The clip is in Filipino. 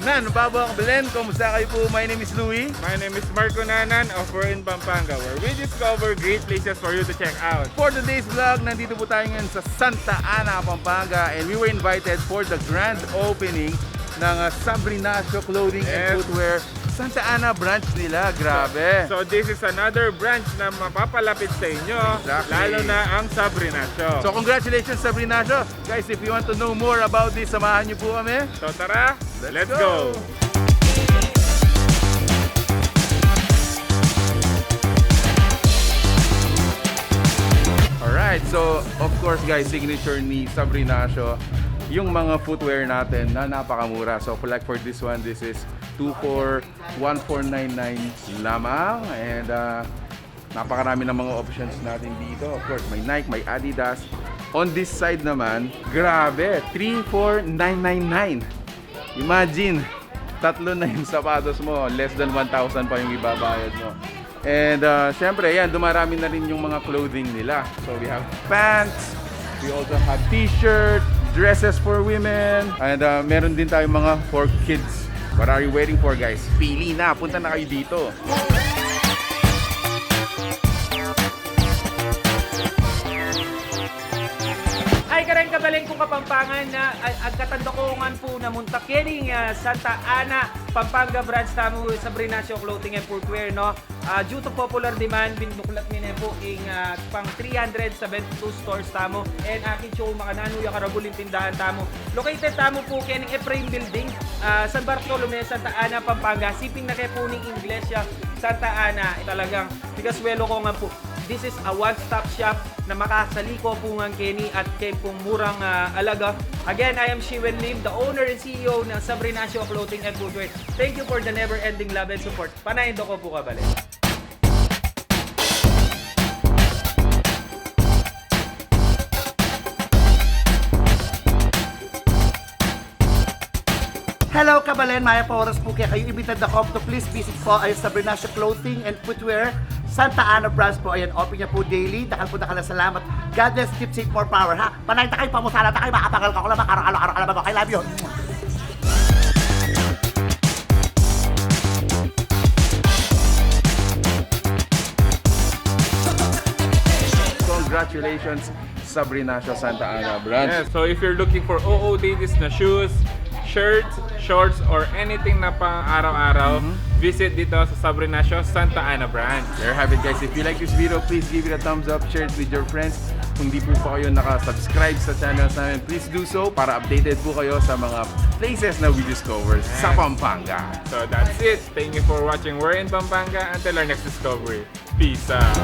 Nan, Babo Belen, kumusta kayo po? My name is Louie. My name is Marco Nanan of We're in Pampanga, where we discover great places for you to check out. For today's vlog, nandito po tayo ngayon sa Sta Ana, Pampanga, and we were invited for the grand opening ng Sabrinacio Clothing and Footwear Sta Ana branch nila. Grabe. So this is another branch na mapapalapit sa inyo, lalo na ang Sabrinacio. So congratulations Sabrinacio. Guys, if you want to know more about this, samahan niyo po kami. So tara, let's go! Alright, so of course guys, signature ni Sabrinacio yung mga footwear natin na napakamura. So like for this one, this is 241,499 lamang, and napakarami ng mga options natin dito. Of course, may Nike, may Adidas. On this side naman, grabe, 34,999. Imagine, tatlo na yung sapatos mo, less than 1,000 pa yung ibabayad mo. And syempre, yan, dumarami na rin yung mga clothing nila. So we have pants, we also have t-shirt, dresses for women, and meron din tayong mga for kids. What are you waiting for, guys? Pili na, punta na kayo dito. Ay karang kabaleng kong Kapampangan na agkatandakongan po na munta kining Sta Ana Pampanga branch tamo Sabrinacio Clothing and Footwear, no. Due to popular demand, binuklat ni po ing pang 372 stores tamo, and akin show makananuya karabuling tindahan tamo. Located tamo po kining Efraim Building, San Bartolome, Sta Ana Pampanga. Siping na kay po ning Iglesia Sta Ana. Talagang because welo ko nga po. This is a one-stop shop na makasaliko po ng Kenny at kay pong murang alaga. Again, I am Hiway, the owner and CEO ng Sabrinacio Clothing and Footwear. Thank you for the never-ending love and support. Panayin do ko po kabalik. Hello Kabalen, Maya Pauras po kaya kayo ibitan na to please visit po ay Sabrinacio Clothing and Footwear Sta Ana branch po. Ayan, open niya po daily. Dakal po dakal na salamat. God bless, keep safe, more power ha. Panay ta kayo, pamusala ta kayo, makapagal ka ko lang, araw-araw. I love you. Congratulations Sabrinacio Sta Ana branch. Yeah, so if you're looking for OOTDs na shoes, shirts, shorts, or anything na pang araw-araw, visit dito sa Sabrinacio Sta Ana branch. There you have it, guys. If you like this video, please give it a thumbs up, share it with your friends. Kung di po pa kayo naka-subscribe sa channels namin, please do so para updated po kayo sa mga places na we discover sa Pampanga. So that's it. Thank you for watching We're in Pampanga. Until our next discovery. Peace out.